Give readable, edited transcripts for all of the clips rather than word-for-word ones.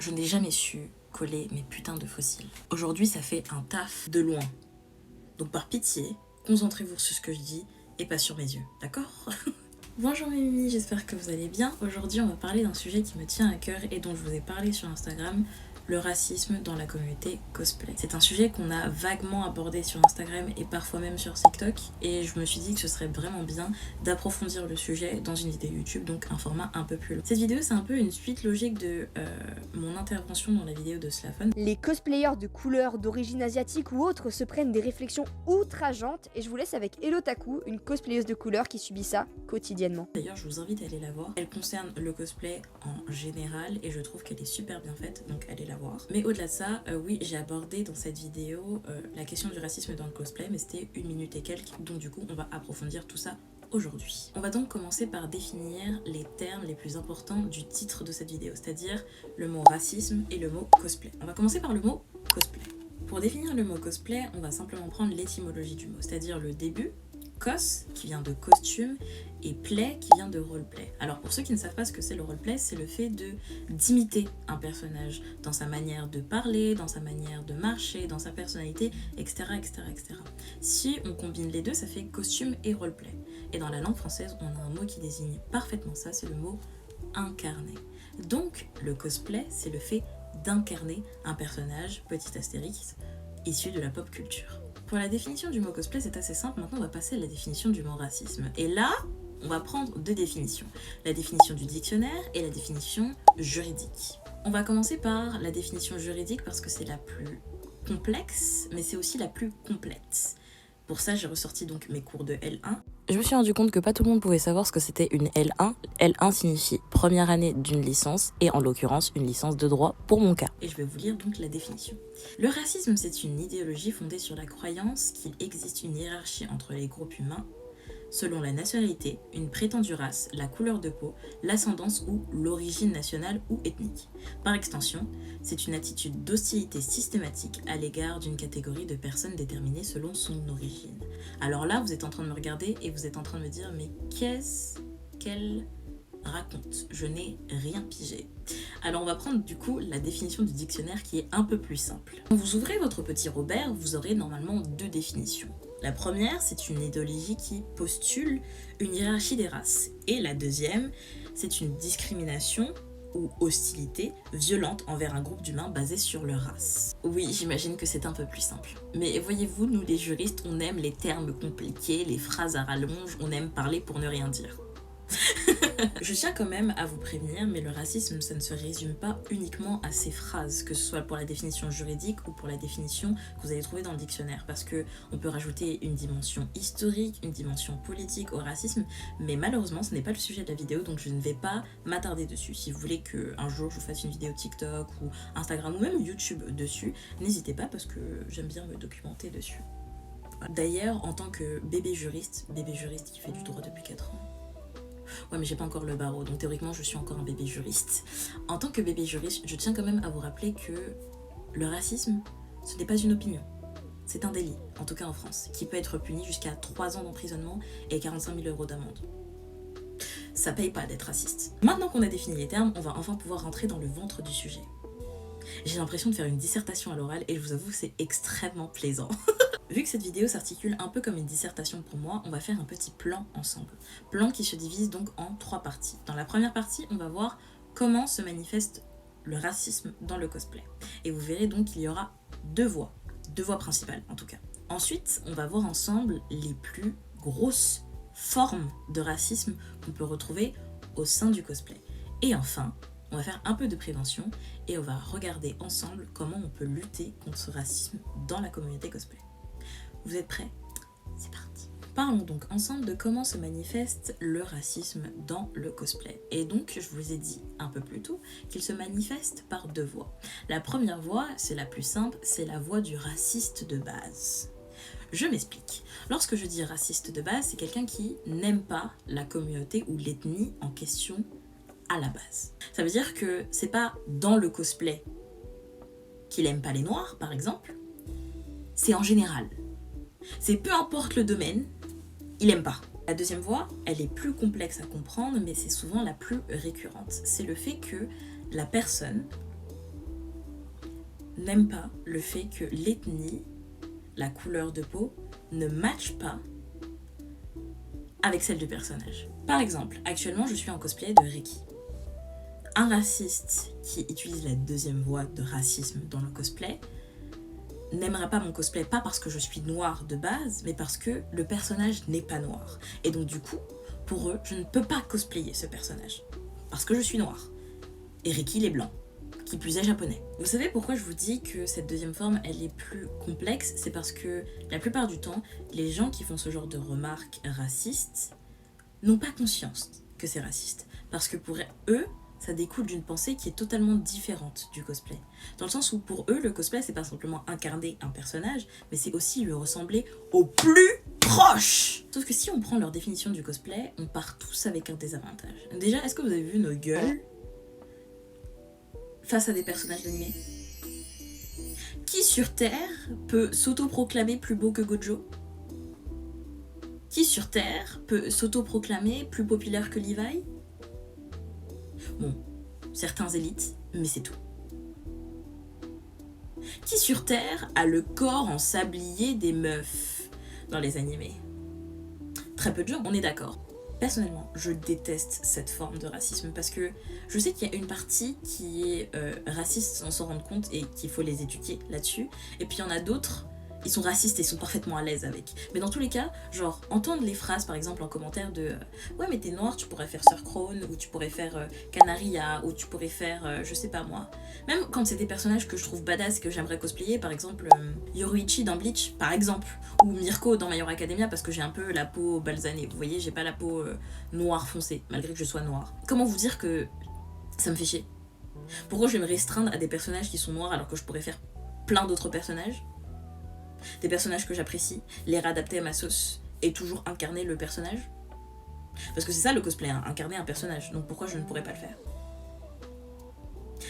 Je n'ai jamais su coller mes putains de fossiles. Aujourd'hui, ça fait un taf de loin. Donc par pitié, concentrez-vous sur ce que je dis et pas sur mes yeux, d'accord? Bonjour mes mimis, j'espère que vous allez bien. Aujourd'hui, on va parler d'un sujet qui me tient à cœur et dont je vous ai parlé sur Instagram, le racisme dans la communauté cosplay. C'est un sujet qu'on a vaguement abordé sur Instagram et parfois même sur TikTok, et je me suis dit que ce serait vraiment bien d'approfondir le sujet dans une vidéo YouTube, donc un format un peu plus long. Cette vidéo, c'est un peu une suite logique de mon intervention dans la vidéo de Slafon. Les cosplayers de couleur, d'origine asiatique ou autre se prennent des réflexions outrageantes, et je vous laisse avec Elotaku, une cosplayeuse de couleur qui subit ça quotidiennement. D'ailleurs, je vous invite à aller la voir. Elle concerne le cosplay en général et je trouve qu'elle est super bien faite, donc allez la voir. Mais au-delà de ça, oui, j'ai abordé dans cette vidéo la question du racisme dans le cosplay, mais c'était 1 minute et quelques, donc du coup, on va approfondir tout ça aujourd'hui. On va donc commencer par définir les termes les plus importants du titre de cette vidéo, c'est-à-dire le mot racisme et le mot cosplay. On va commencer par le mot cosplay. Pour définir le mot cosplay, on va simplement prendre l'étymologie du mot, c'est-à-dire le début, cos, qui vient de costume, et play, qui vient de roleplay. Alors pour ceux qui ne savent pas ce que c'est le roleplay, c'est le fait d'imiter un personnage dans sa manière de parler, dans sa manière de marcher, dans sa personnalité, etc., etc., etc. Si on combine les deux, ça fait costume et roleplay. Et dans la langue française, on a un mot qui désigne parfaitement ça, c'est le mot incarner. Donc le cosplay, c'est le fait d'incarner un personnage, petit astérix, issu de la pop culture. Pour la définition du mot cosplay, c'est assez simple. Maintenant, on va passer à la définition du mot racisme. Et là, on va prendre deux définitions. La définition du dictionnaire et la définition juridique. On va commencer par la définition juridique parce que c'est la plus complexe, mais c'est aussi la plus complète. Pour ça, j'ai ressorti donc mes cours de L1. Je me suis rendu compte que pas tout le monde pouvait savoir ce que c'était une L1. L1 signifie première année d'une licence, et en l'occurrence une licence de droit pour mon cas. Et je vais vous lire donc la définition. Le racisme, c'est une idéologie fondée sur la croyance qu'il existe une hiérarchie entre les groupes humains selon la nationalité, une prétendue race, la couleur de peau, l'ascendance ou l'origine nationale ou ethnique. Par extension, c'est une attitude d'hostilité systématique à l'égard d'une catégorie de personnes déterminées selon son origine. Alors là, vous êtes en train de me regarder et vous êtes en train de me dire, mais qu'est-ce qu'elle raconte? Je n'ai rien pigé. Alors on va prendre du coup la définition du dictionnaire qui est un peu plus simple. Quand vous ouvrez votre petit Robert, vous aurez normalement deux définitions. La première, c'est une idéologie qui postule une hiérarchie des races. Et la deuxième, c'est une discrimination ou hostilité violente envers un groupe d'humains basé sur leur race. Oui, j'imagine que c'est un peu plus simple. Mais voyez-vous, nous les juristes, on aime les termes compliqués, les phrases à rallonge, on aime parler pour ne rien dire. Je tiens quand même à vous prévenir, mais le racisme, ça ne se résume pas uniquement à ces phrases, que ce soit pour la définition juridique ou pour la définition que vous allez trouver dans le dictionnaire, parce que on peut rajouter une dimension historique, une dimension politique au racisme, mais malheureusement, ce n'est pas le sujet de la vidéo, donc je ne vais pas m'attarder dessus. Si vous voulez qu'un jour je vous fasse une vidéo TikTok ou Instagram ou même YouTube dessus, n'hésitez pas, parce que j'aime bien me documenter dessus. D'ailleurs, en tant que bébé juriste qui fait du droit depuis 4 ans, ouais, mais j'ai pas encore le barreau, donc théoriquement je suis encore un bébé juriste. En tant que bébé juriste, je tiens quand même à vous rappeler que le racisme, ce n'est pas une opinion. C'est un délit, en tout cas en France, qui peut être puni jusqu'à 3 ans d'emprisonnement et 45 000 € d'amende. Ça paye pas d'être raciste. Maintenant qu'on a défini les termes, on va enfin pouvoir rentrer dans le ventre du sujet. J'ai l'impression de faire une dissertation à l'oral et je vous avoue que c'est extrêmement plaisant. Vu que cette vidéo s'articule un peu comme une dissertation pour moi, on va faire un petit plan ensemble. Plan qui se divise donc en 3 parties. Dans la première partie, on va voir comment se manifeste le racisme dans le cosplay. Et vous verrez donc qu'il y aura 2 voies principales en tout cas. Ensuite, on va voir ensemble les plus grosses formes de racisme qu'on peut retrouver au sein du cosplay. Et enfin, on va faire un peu de prévention et on va regarder ensemble comment on peut lutter contre ce racisme dans la communauté cosplay. Vous êtes prêts? C'est parti. Parlons donc ensemble de comment se manifeste le racisme dans le cosplay. Et donc, je vous ai dit un peu plus tôt qu'il se manifeste par 2 voies. La première voie, c'est la plus simple, c'est la voie du raciste de base. Je m'explique. Lorsque je dis raciste de base, c'est quelqu'un qui n'aime pas la communauté ou l'ethnie en question à la base. Ça veut dire que c'est pas dans le cosplay qu'il aime pas les noirs, par exemple, c'est en général. C'est peu importe le domaine, il aime pas. La deuxième voie, elle est plus complexe à comprendre, mais c'est souvent la plus récurrente. C'est le fait que la personne n'aiment pas le fait que l'ethnie, la couleur de peau, ne matche pas avec celle du personnage. Par exemple, actuellement je suis en cosplay de Ricky. Un raciste qui utilise la deuxième voie de racisme dans le cosplay n'aimera pas mon cosplay, pas parce que je suis noire de base, mais parce que le personnage n'est pas noir. Et donc du coup, pour eux, je ne peux pas cosplayer ce personnage, parce que je suis noire. Et Ricky, il est blanc, qui plus est japonais. Vous savez pourquoi je vous dis que cette deuxième forme, elle est plus complexe? C'est parce que la plupart du temps, les gens qui font ce genre de remarques racistes n'ont pas conscience que c'est raciste. Parce que pour eux, ça découle d'une pensée qui est totalement différente du cosplay. Dans le sens où pour eux, le cosplay, c'est pas simplement incarner un personnage, mais c'est aussi lui ressembler au plus proche. Sauf que si on prend leur définition du cosplay, on part tous avec un désavantage. Déjà, est-ce que vous avez vu nos gueules face à des personnages d'animé? Qui sur Terre peut s'autoproclamer plus beau que Gojo? Qui sur Terre peut s'autoproclamer plus populaire que Levi? Bon, certains élites, mais c'est tout. Qui sur Terre a le corps en sablier des meufs dans les animés? Très peu de gens, on est d'accord. Personnellement, je déteste cette forme de racisme parce que je sais qu'il y a une partie qui est raciste sans s'en rendre compte et qu'il faut les éduquer là-dessus. Et puis il y en a d'autres, ils sont racistes et ils sont parfaitement à l'aise avec. Mais dans tous les cas, genre, entendre les phrases par exemple en commentaire de ouais mais t'es noire, tu pourrais faire Sir Crone, ou tu pourrais faire Canaria, ou tu pourrais faire je sais pas moi. Même quand c'est des personnages que je trouve badass, que j'aimerais cosplayer, par exemple Yoruichi dans Bleach par exemple, ou Mirko dans My Hero Academia parce que j'ai un peu la peau balsanée. Vous voyez, j'ai pas la peau noire foncée, malgré que je sois noire. Comment vous dire que ça me fait chier? Pourquoi je vais me restreindre à des personnages qui sont noirs alors que je pourrais faire plein d'autres personnages? Des personnages que j'apprécie, les réadapter à ma sauce et toujours incarner le personnage? Parce que c'est ça le cosplay, hein, incarner un personnage. Donc pourquoi je ne pourrais pas le faire?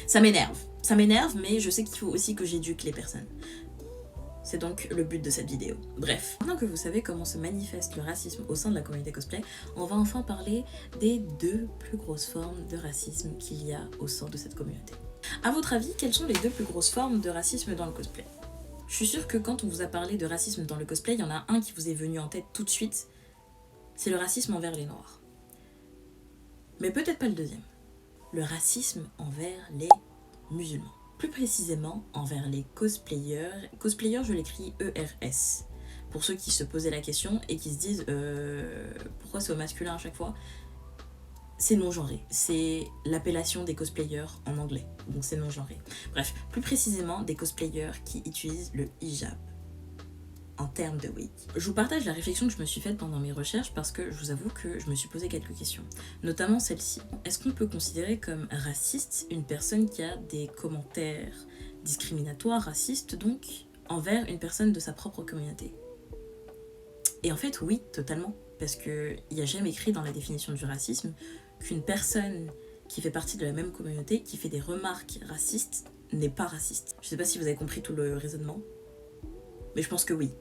Ça m'énerve, mais je sais qu'il faut aussi que j'éduque les personnes. C'est donc le but de cette vidéo. Bref, maintenant que vous savez comment se manifeste le racisme au sein de la communauté cosplay, on va enfin parler des deux plus grosses formes de racisme qu'il y a au sein de cette communauté. À votre avis, quelles sont les deux plus grosses formes de racisme dans le cosplay? Je suis sûre que quand on vous a parlé de racisme dans le cosplay, il y en a un qui vous est venu en tête tout de suite, c'est le racisme envers les noirs. Mais peut-être pas le deuxième. Le racisme envers les musulmans. Plus précisément, envers les cosplayers. Cosplayers, je l'écris ERS. Pour ceux qui se posaient la question et qui se disent pourquoi c'est au masculin à chaque fois? C'est non-genré. C'est l'appellation des cosplayers en anglais. Donc c'est non-genré. Bref, plus précisément, des cosplayers qui utilisent le hijab en termes de wig. Je vous partage la réflexion que je me suis faite pendant mes recherches parce que je vous avoue que je me suis posé quelques questions. Notamment celle-ci. Est-ce qu'on peut considérer comme raciste une personne qui a des commentaires discriminatoires, racistes donc, envers une personne de sa propre communauté? Et en fait, oui, totalement. Parce qu'il n'y a jamais écrit dans la définition du racisme qu'une personne qui fait partie de la même communauté, qui fait des remarques racistes, n'est pas raciste. Je sais pas si vous avez compris tout le raisonnement, mais je pense que oui.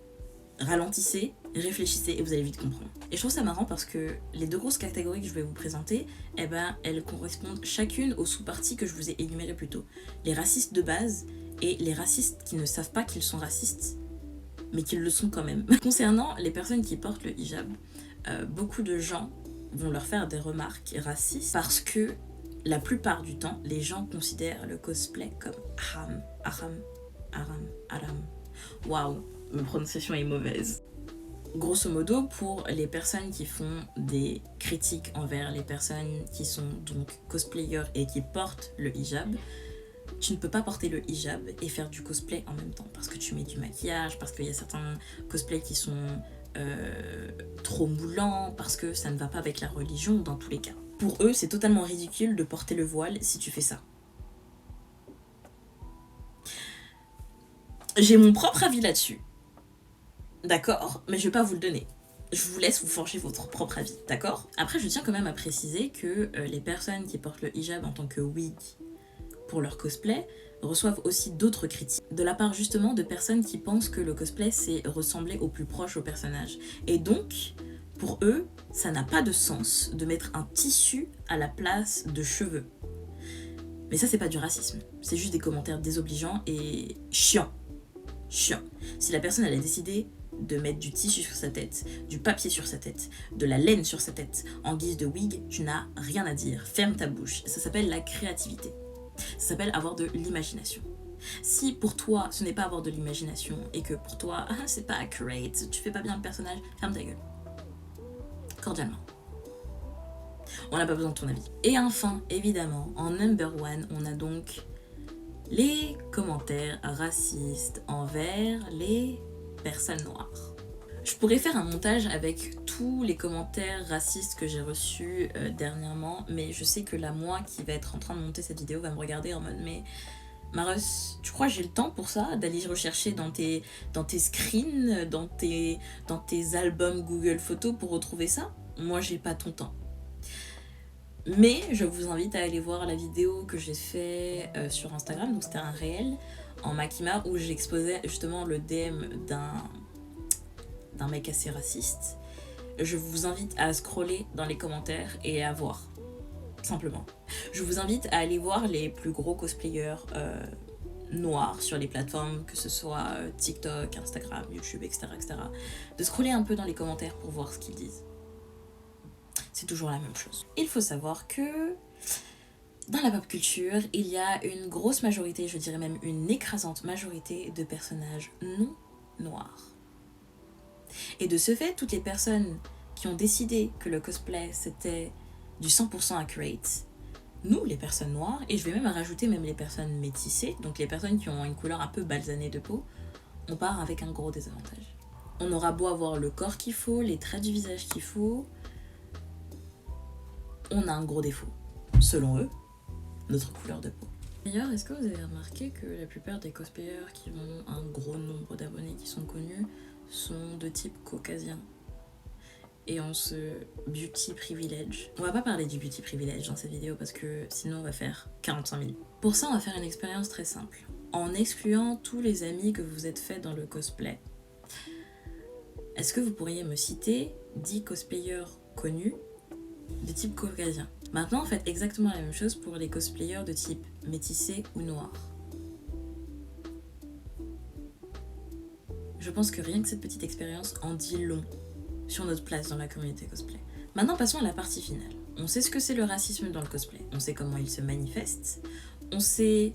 Ralentissez, réfléchissez et vous allez vite comprendre. Et je trouve ça marrant parce que les deux grosses catégories que je vais vous présenter, eh ben, elles correspondent chacune aux sous-parties que je vous ai énumérées plus tôt. Les racistes de base et les racistes qui ne savent pas qu'ils sont racistes, mais qu'ils le sont quand même. Concernant les personnes qui portent le hijab, beaucoup de gens vont leur faire des remarques racistes parce que la plupart du temps, les gens considèrent le cosplay comme haram. Waouh, ma prononciation est mauvaise. Grosso modo, pour les personnes qui font des critiques envers les personnes qui sont donc cosplayers et qui portent le hijab, tu ne peux pas porter le hijab et faire du cosplay en même temps parce que tu mets du maquillage, parce qu'il y a certains cosplays qui sont trop moulants, parce que ça ne va pas avec la religion dans tous les cas. Pour eux, c'est totalement ridicule de porter le voile si tu fais ça. J'ai mon propre avis là-dessus. D'accord, mais je vais pas vous le donner. Je vous laisse vous forger votre propre avis, d'accord? Après, je tiens quand même à préciser que les personnes qui portent le hijab en tant que wig pour leur cosplay reçoivent aussi d'autres critiques, de la part justement de personnes qui pensent que le cosplay c'est ressembler au plus proche au personnage. Et donc, pour eux, ça n'a pas de sens de mettre un tissu à la place de cheveux. Mais ça, c'est pas du racisme. C'est juste des commentaires désobligeants et chiants. Chiants. Si la personne, elle a décidé de mettre du tissu sur sa tête, du papier sur sa tête, de la laine sur sa tête, en guise de wig, tu n'as rien à dire. Ferme ta bouche. Ça s'appelle la créativité. Ça s'appelle avoir de l'imagination. Si pour toi, ce n'est pas avoir de l'imagination et que pour toi, c'est pas accurate, tu fais pas bien le personnage, ferme ta gueule. Cordialement. On n'a pas besoin de ton avis. Et enfin, évidemment, en number one, on a donc les commentaires racistes envers les personnes noires. Je pourrais faire un montage avec tous les commentaires racistes que j'ai reçus dernièrement, mais je sais que là, moi qui va être en train de monter cette vidéo, va me regarder en mode mais Mareus, tu crois que j'ai le temps pour ça, d'aller rechercher dans tes screens, dans tes albums Google Photos pour retrouver ça? Moi, j'ai pas ton temps. Mais je vous invite à aller voir la vidéo que j'ai fait sur Instagram, donc c'était un réel en Makima où j'exposais justement le DM d'un mec assez raciste. Je vous invite à scroller dans les commentaires et à voir, simplement. Je vous invite à aller voir les plus gros cosplayers noirs sur les plateformes, que ce soit TikTok, Instagram, YouTube, etc., etc. De scroller un peu dans les commentaires pour voir ce qu'ils disent. C'est toujours la même chose. Il faut savoir que dans la pop culture, il y a une grosse majorité, je dirais même une écrasante majorité de personnages non noirs. Et de ce fait, toutes les personnes qui ont décidé que le cosplay c'était du 100% accurate, nous les personnes noires, et je vais même rajouter même les personnes métissées, donc les personnes qui ont une couleur un peu balsanée de peau, on part avec un gros désavantage. On aura beau avoir le corps qu'il faut, les traits du visage qu'il faut, on a un gros défaut, selon eux, notre couleur de peau. D'ailleurs, est-ce que vous avez remarqué que la plupart des cosplayers qui ont un gros nombre d'abonnés qui sont connus sont de type caucasien et ont ce beauty privilege? On va pas parler du beauty privilege dans cette vidéo parce que sinon on va faire 45 000. Pour ça, on va faire une expérience très simple. En excluant tous les amis que vous vous êtes fait dans le cosplay, est-ce que vous pourriez me citer 10 cosplayers connus de type caucasien? Maintenant, faites exactement la même chose pour les cosplayers de type métissé ou noir. Je pense que rien que cette petite expérience en dit long sur notre place dans la communauté cosplay. Maintenant, passons à la partie finale. On sait ce que c'est le racisme dans le cosplay, on sait comment il se manifeste, on sait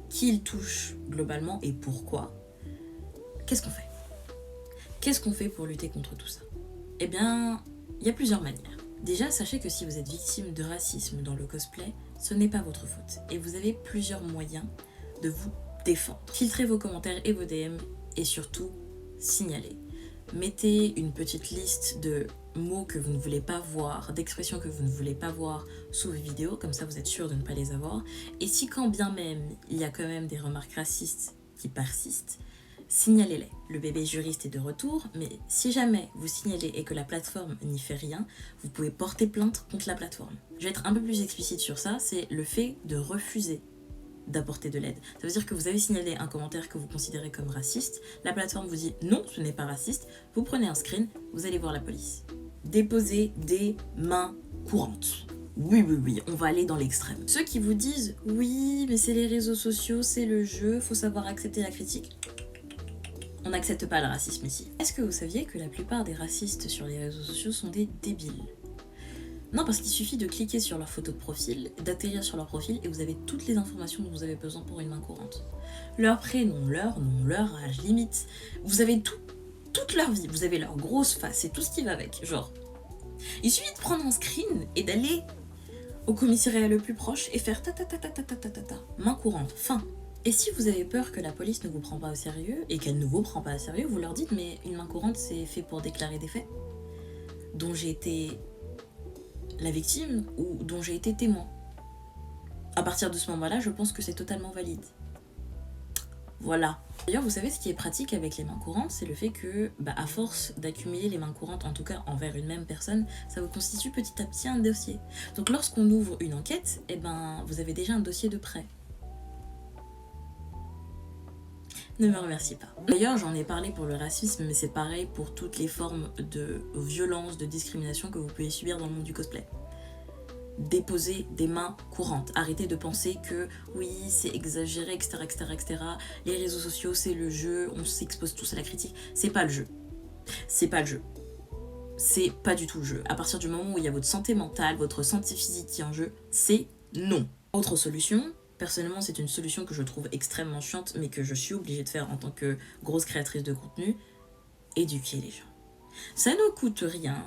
qui il touche globalement et pourquoi. Qu'est-ce qu'on fait? Qu'est-ce qu'on fait pour lutter contre tout ça? Eh bien, il y a plusieurs manières. Déjà, sachez que si vous êtes victime de racisme dans le cosplay, ce n'est pas votre faute. Et vous avez plusieurs moyens de vous défendre. Filtrez vos commentaires et vos DM et surtout, signalez. Mettez une petite liste de mots que vous ne voulez pas voir, d'expressions que vous ne voulez pas voir sous vos vidéos, comme ça vous êtes sûr de ne pas les avoir. Et si quand bien même il y a quand même des remarques racistes qui persistent, signalez-les. Le bébé juriste est de retour, mais si jamais vous signalez et que la plateforme n'y fait rien, vous pouvez porter plainte contre la plateforme. Je vais être un peu plus explicite sur ça, c'est le fait de refuser d'apporter de l'aide. Ça veut dire que vous avez signalé un commentaire que vous considérez comme raciste, la plateforme vous dit non, ce n'est pas raciste, vous prenez un screen, vous allez voir la police. Déposez des mains courantes. Oui, on va aller dans l'extrême. Ceux qui vous disent oui, mais c'est les réseaux sociaux, c'est le jeu, faut savoir accepter la critique. On n'accepte pas le racisme ici. Est-ce que vous saviez que la plupart des racistes sur les réseaux sociaux sont des débiles? Non, parce qu'il suffit de cliquer sur leur photo de profil, d'atterrir sur leur profil et vous avez toutes les informations dont vous avez besoin pour une main courante. Leur prénom, leur nom, leur âge, limite. Vous avez toute leur vie, vous avez leur grosse face et tout ce qui va avec. Genre, il suffit de prendre un screen et d'aller au commissariat le plus proche et faire ta. Main courante, fin. Et si vous avez peur que la police ne vous prend pas au sérieux et qu'elle ne vous prend pas au sérieux, vous leur dites mais une main courante c'est fait pour déclarer des faits dont j'ai été la victime ou dont j'ai été témoin. À partir de ce moment-là, je pense que c'est totalement valide. Voilà. D'ailleurs, vous savez ce qui est pratique avec les mains courantes, c'est le fait que, à force d'accumuler les mains courantes, en tout cas envers une même personne, ça vous constitue petit à petit un dossier. Donc lorsqu'on ouvre une enquête, vous avez déjà un dossier de prêt. Ne me remercie pas. D'ailleurs, j'en ai parlé pour le racisme, mais c'est pareil pour toutes les formes de violence, de discrimination que vous pouvez subir dans le monde du cosplay. déposer des mains courantes. Arrêtez de penser que oui, c'est exagéré, etc., etc., etc. Les réseaux sociaux, c'est le jeu, on s'expose tous à la critique. C'est pas le jeu. C'est pas le jeu. C'est pas du tout le jeu. À partir du moment où il y a votre santé mentale, votre santé physique qui est en jeu, c'est non. Autre solution, personnellement, c'est une solution que je trouve extrêmement chiante, mais que je suis obligée de faire en tant que grosse créatrice de contenu, éduquer les gens. Ça ne coûte rien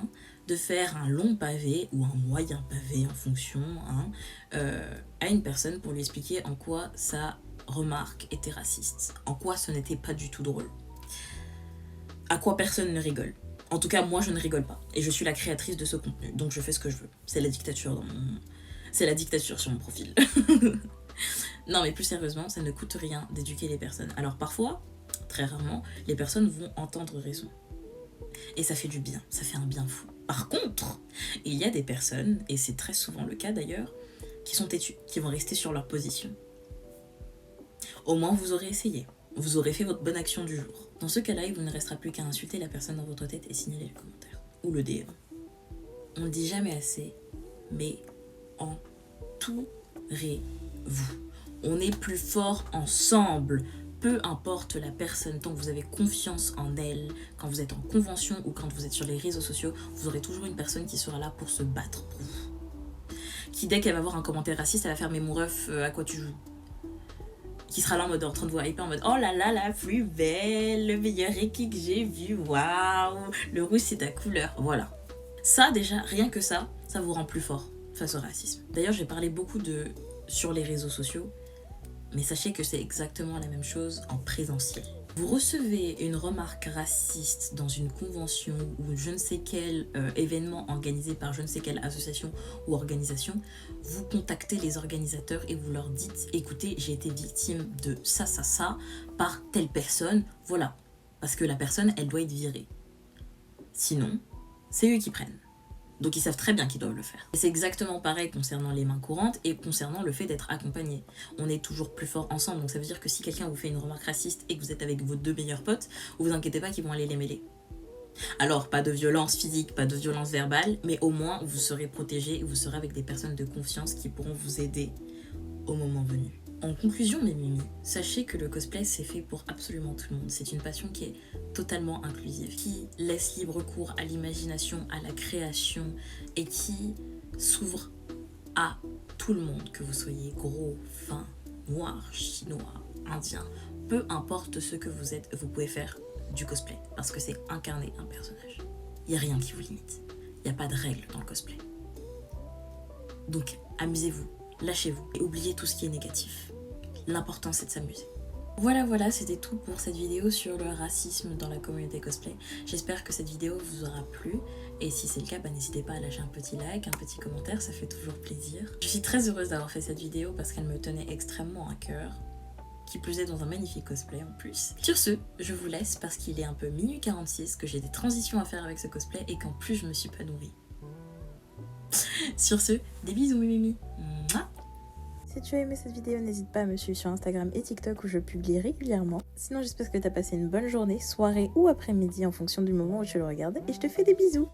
de faire un long pavé ou un moyen pavé en fonction à une personne pour lui expliquer en quoi sa remarque était raciste, en quoi ce n'était pas du tout drôle, à quoi personne ne rigole. En tout cas, moi, je ne rigole pas. Et je suis la créatrice de ce contenu. Donc, je fais ce que je veux. C'est la dictature C'est la dictature sur mon profil. Non, mais plus sérieusement, ça ne coûte rien d'éduquer les personnes. Alors, parfois, très rarement, les personnes vont entendre raison. Et ça fait du bien. Ça fait un bien fou. Par contre, il y a des personnes, et c'est très souvent le cas d'ailleurs, qui sont têtues, qui vont rester sur leur position. Au moins, vous aurez essayé. Vous aurez fait votre bonne action du jour. Dans ce cas-là, il vous ne restera plus qu'à insulter la personne dans votre tête et signaler le commentaire. Ou le DM. On ne dit jamais assez, mais entourez-vous. On est plus fort ensemble. Peu importe la personne, tant que vous avez confiance en elle, quand vous êtes en convention ou quand vous êtes sur les réseaux sociaux, vous aurez toujours une personne qui sera là pour se battre pour vous. Qui, dès qu'elle va voir un commentaire raciste, elle va faire « mais mon ref, à quoi tu joues ?» Qui sera là en mode en train de vous hyper en mode oh là là, la plus belle, le meilleur équipe que j'ai vu, waouh, le rouge c'est ta couleur, voilà. Ça déjà, rien que ça vous rend plus fort face au racisme. D'ailleurs, j'ai parlé beaucoup sur les réseaux sociaux, mais sachez que c'est exactement la même chose en présentiel. Vous recevez une remarque raciste dans une convention ou je ne sais quel événement organisé par je ne sais quelle association ou organisation, vous contactez les organisateurs et vous leur dites « Écoutez, j'ai été victime de ça, par telle personne, voilà. » Parce que la personne, elle doit être virée. Sinon, c'est eux qui prennent. Donc ils savent très bien qu'ils doivent le faire. Et c'est exactement pareil concernant les mains courantes et concernant le fait d'être accompagné. On est toujours plus fort ensemble, donc ça veut dire que si quelqu'un vous fait une remarque raciste et que vous êtes avec vos deux meilleurs potes, vous inquiétez pas qu'ils vont aller les mêler. Alors pas de violence physique, pas de violence verbale, mais au moins vous serez protégé et vous serez avec des personnes de confiance qui pourront vous aider au moment venu. En conclusion, mes mimis, sachez que le cosplay c'est fait pour absolument tout le monde. C'est une passion qui est totalement inclusive, qui laisse libre cours à l'imagination, à la création et qui s'ouvre à tout le monde, que vous soyez gros, fin, noir, chinois, indien, peu importe ce que vous êtes, vous pouvez faire du cosplay parce que c'est incarner un personnage. Il n'y a rien qui vous limite, il n'y a pas de règles dans le cosplay. Donc amusez-vous. Lâchez-vous et oubliez tout ce qui est négatif. L'important c'est de s'amuser. Voilà, c'était tout pour cette vidéo sur le racisme dans la communauté cosplay. J'espère que cette vidéo vous aura plu. Et si c'est le cas, n'hésitez pas à lâcher un petit like, un petit commentaire, ça fait toujours plaisir. Je suis très heureuse d'avoir fait cette vidéo parce qu'elle me tenait extrêmement à cœur. Qui plus est dans un magnifique cosplay en plus. Sur ce, je vous laisse parce qu'il est un peu minuit 46, que j'ai des transitions à faire avec ce cosplay et qu'en plus je me suis pas nourrie. Sur ce, des bisous Mimi. Si tu as aimé cette vidéo, n'hésite pas à me suivre sur Instagram et TikTok où je publie régulièrement. Sinon, j'espère que tu as passé une bonne journée, soirée ou après-midi en fonction du moment où tu le regardes et je te fais des bisous.